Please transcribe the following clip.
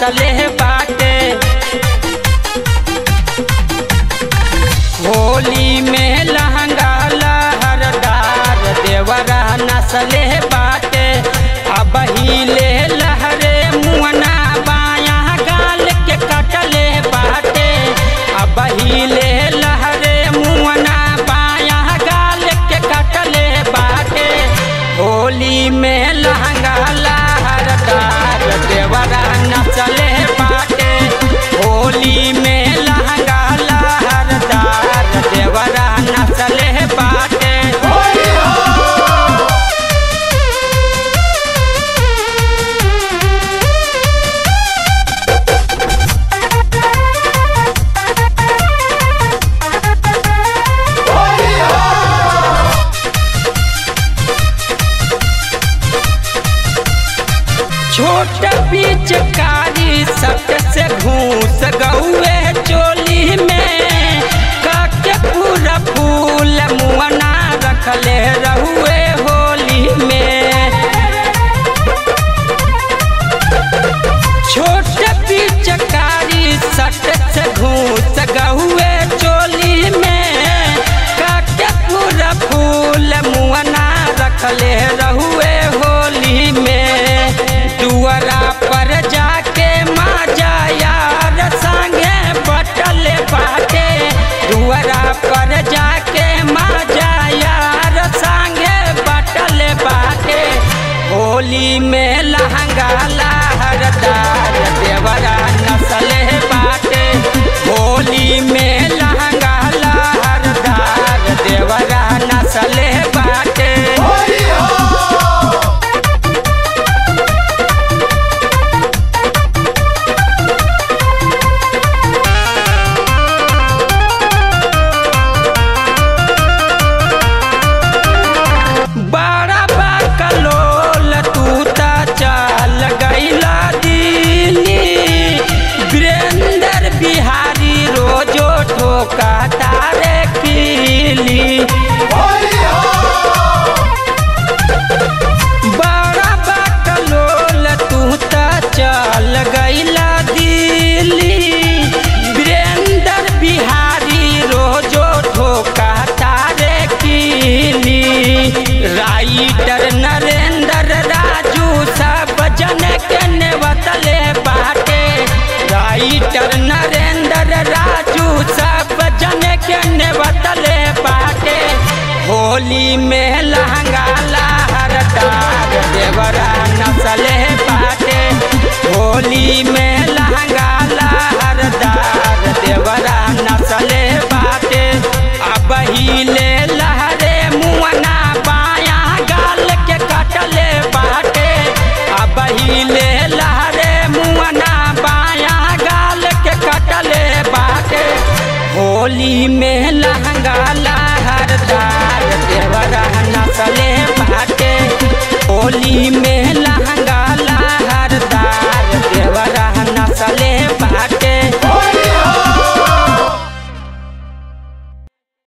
नसले बाटे। होली में लहंगा लहरदार देवरा नसले बाटे। अब हिले लहरे मुअना बाया गाल के कटले बाटे। अब हिले लहरे मुअना बाया गाल के कटले बाटे। होली में लहंगा लहरदार देवरा नसले बाटे। होली में लहंगा लहरदार देवरा नसले बाटे। छोट पिचकारी सट से घूस गौए चोली में। काके पूरा फूल मुअना रखले रहुए होली में। छोट पिचकारी सट से घूस गौए चोली में। काके पूरा फूल मुअना रखले रहुए होली में। दुआरा पर जाके माजा यार संगे बटले बाटे। दुआरा पर जाके माजा यार संगे बटले बाटे। होली में लहंगा लहरदार देवरा नसले बाटे। होली में लहंगा लहरदार देवरा नसले बाटे। बिहारी रोजो ठोका तारे कीली। बड़ा बकलोल तू त चल गईला दिल्ली। वीरेंद्र बिहारी रोजो ठोका तारे कीली। राइटर नरेंद्र राजू सब जन के नेवतले बाटे। राइटर नरेंद्र राजू सब जन के नेवतले बाटे। होली में लहंगा लहरदार देवरा नसले बाटे। होली में लहंगा लहरदार देवरा नसले बाटे। अब हिले लहरे मुअना बाया गाल के कटले बाटे। अब हिले लहरे मुअना बाया गाल के कटले बाटे। होली में लहंगा लहरदार देवरा नसले बाटे। होली में लहंगा लहरदार देवरा नसले बाटे।